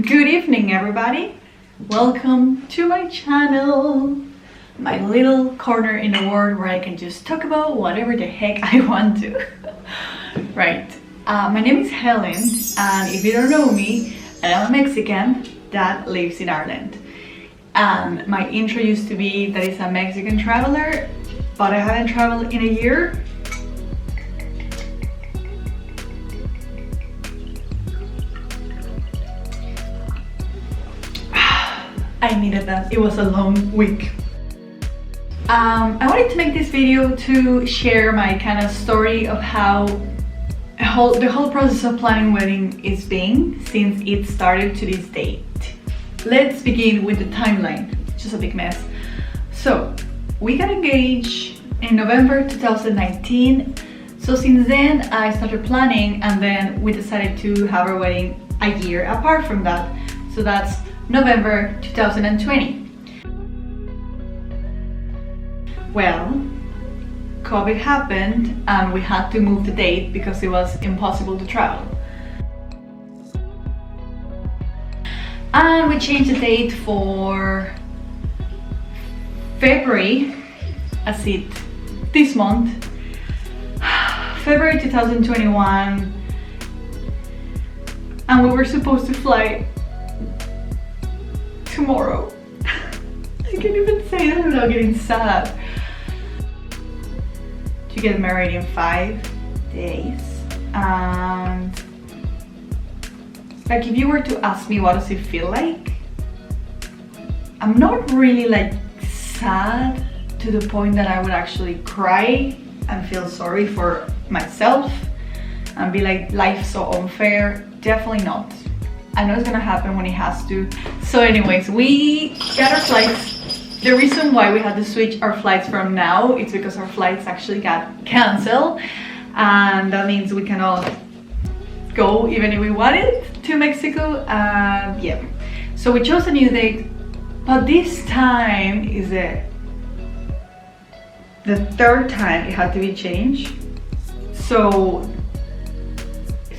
Good evening, everybody. Welcome to my channel, my little corner in the world where I can just talk about whatever the heck I want to. Right. My name is Helen, and if you don't know me, I'm a Mexican that lives in Ireland. And my intro used to be that it's a Mexican traveler, but I haven't traveled in a year. I needed that. It was a long week. I wanted to make this video to share my kind of story of how the whole process of planning wedding is being since it started to this date. Let's begin with the timeline. It's just a big mess. So we got engaged in November 2019. So since then I started planning, and then we decided to have our wedding a year apart from that. So that's November 2020. Well, COVID happened and we had to move the date because it was impossible to travel. And we changed the date for February, as it this month, February 2021, and we were supposed to fly tomorrow. I can't even say that without getting sad. To get married in 5 days. And like, if you were to ask me what does it feel like, I'm not really like sad to the point that I would actually cry and feel sorry for myself and be like, life's so unfair. Definitely not. I know it's gonna happen when it has to. So anyways, we got our flights. The reason why we had to switch our flights from now is because our flights actually got canceled, and that means we cannot go even if we wanted to Mexico. Yeah, so we chose a new date, but this time is the third time it had to be changed. So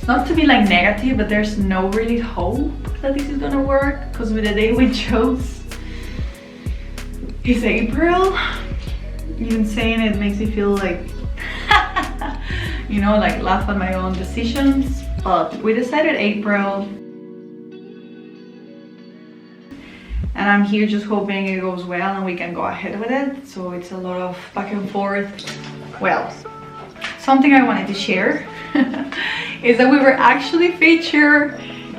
not to be like negative, but there's no really hope that this is gonna work, because with the day we chose is April. Even saying it makes me feel like you know, like laugh at my own decisions, but we decided April, and I'm here just hoping it goes well and we can go ahead with it. So it's a lot of back and forth. Well, something I wanted to share is that we were actually featured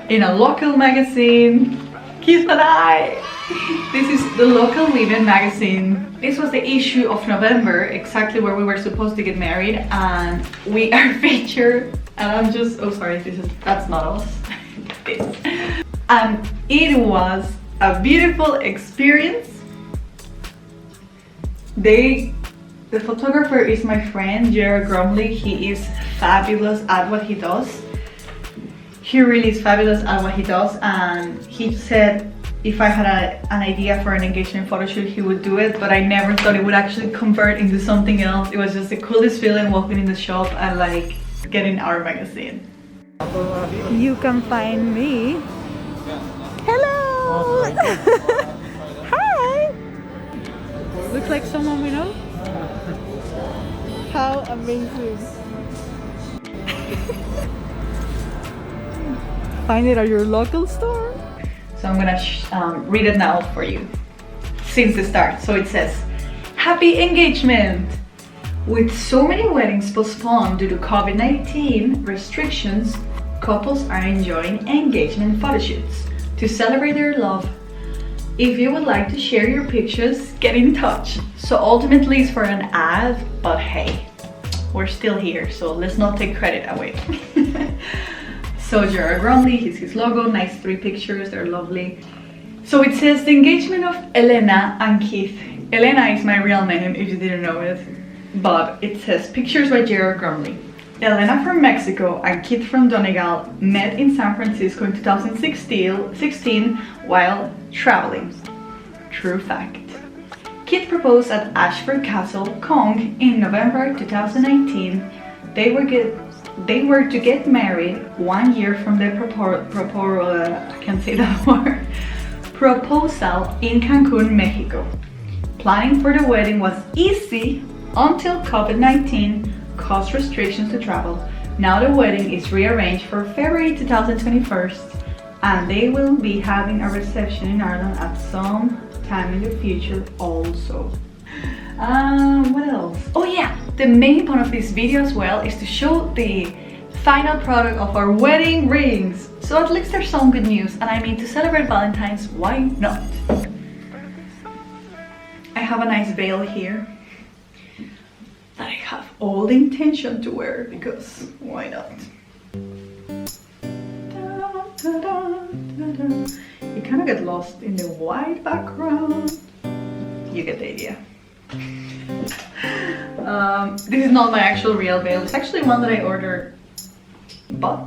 in a local magazine, Keith and I. This is the Local Women magazine. This was the issue of November, exactly where we were supposed to get married, and we are featured. And I'm just, oh sorry, that's not us. And it was a beautiful experience. The photographer is my friend, Jared Grumley. He is fabulous at what he does. He really is fabulous at what he does, and he said if I had an idea for an engagement photo shoot, he would do it, but I never thought it would actually convert into something else. It was just the coolest feeling walking in the shop and like getting our magazine. You can find me. Hello! Hi! Looks like someone we know. How amazing. Find it at your local store. So I'm gonna read it now for you since the start. So it says, happy engagement! With so many weddings postponed due to COVID-19 restrictions, couples are enjoying engagement photo shoots to celebrate their love. If you would like to share your pictures, get in touch. So ultimately it's for an ad, but hey, we're still here, so let's not take credit away. So Jared Grumley, here's his logo, nice 3 pictures, they're lovely. So it says the engagement of Elena and Keith. Elena is my real name if you didn't know it, but it says pictures by Jared Grumley. Elena from Mexico and Keith from Donegal met in San Francisco in 2016 while traveling. True fact. Keith proposed at Ashford Castle, Cong in November 2019. They were they were to get married 1 year from the I can't say that word, proposal in Cancun, Mexico. Planning for the wedding was easy until COVID-19 caused restrictions to travel. Now the wedding is rearranged for February 2021, and they will be having a reception in Ireland at some time in the future also. What else? Oh yeah, the main point of this video as well is to show the final product of our wedding rings. So at least there's some good news, and I mean, to celebrate Valentine's, why not? I have a nice veil here that I have all the intention to wear, because why not? You kind of get lost in the white background. You get the idea. This is not my actual real veil. It's actually one that I ordered, but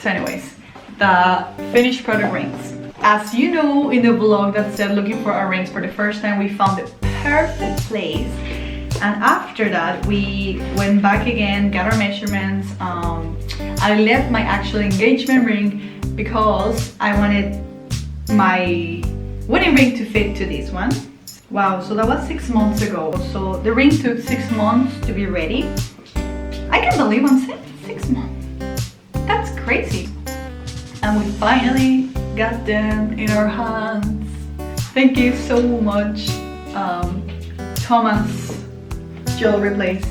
so anyways, the finished product rings. As you know, in the vlog that said looking for our rings for the first time, we found the perfect place, and after that we went back again, got our measurements. I left my actual engagement ring because I wanted my wedding ring to fit to this one. Wow, so that was 6 months ago. So the ring took 6 months to be ready. I can't believe I'm saying 6 months. That's crazy. And we finally got them in our hands. Thank you so much, Thomas Jewelry Place,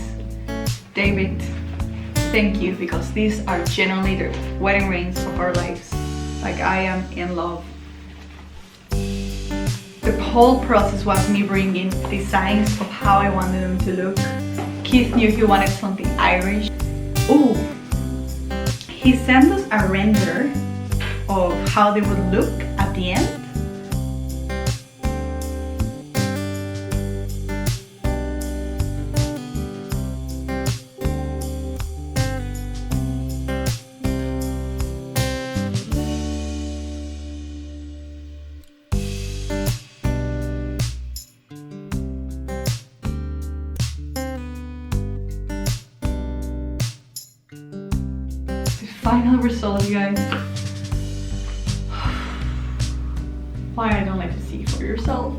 David. Thank you, because these are genuinely the wedding rings of our lives. Like, I am in love. The whole process was me bringing designs of how I wanted them to look. Keith knew he wanted something Irish. Ooh, he sent us a render of how they would look at the end. Final result, you guys. Why I don't like to see for yourself.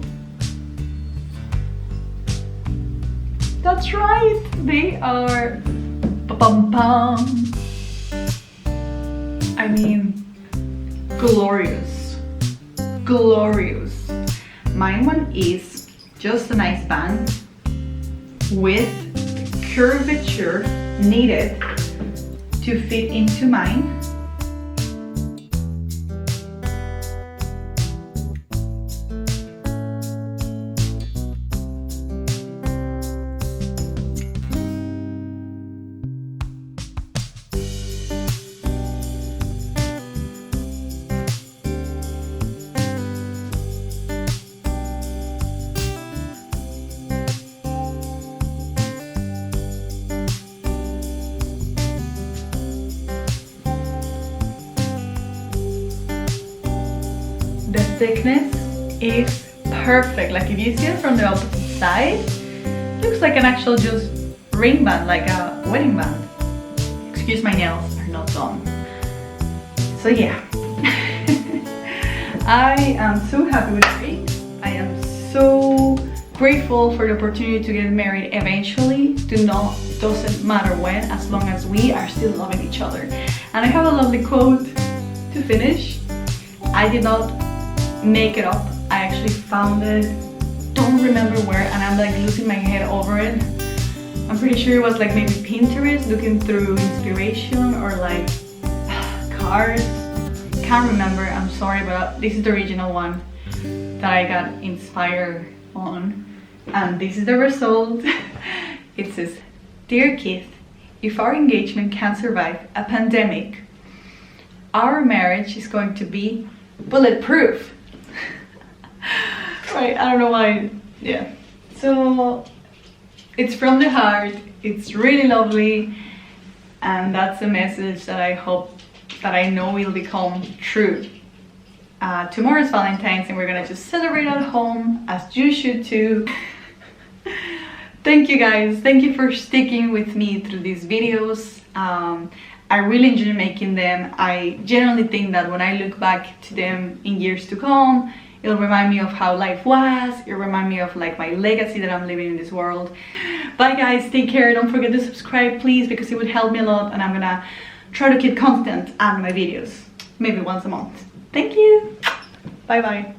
That's right, they are ba-bum-bum. I mean, glorious, glorious. Mine one is just a nice band with curvature needed to fit into mine. The thickness is perfect. Like, if you see it from the opposite side, it looks like an actual just ring band, like a wedding band. Excuse, my nails are not done. So yeah, I am so happy with the ring. I am so grateful for the opportunity to get married eventually. Doesn't matter when, as long as we are still loving each other. And I have a lovely quote to finish. I did not make it up. I actually found it, don't remember where, and I'm like losing my head over it. I'm pretty sure it was like maybe Pinterest, looking through inspiration, or like cards. Can't remember, I'm sorry, but this is the original one that I got inspired on, and this is the result. It says, "Dear Keith, if our engagement can survive a pandemic, our marriage is going to be bulletproof." Right, I don't know why. Yeah, so it's from the heart. It's really lovely, and that's a message that I hope, that I know will become true. Tomorrow's Valentine's, and we're gonna just celebrate at home, as you should too. Thank you guys, thank you for sticking with me through these videos. I really enjoy making them. I genuinely think that when I look back to them in years to come, it'll remind me of how life was. It'll remind me of like my legacy that I'm living in this world. Bye guys, take care. Don't forget to subscribe please, because it would help me a lot, and I'm gonna try to keep constant on my videos, maybe once a month. Thank you. Bye bye.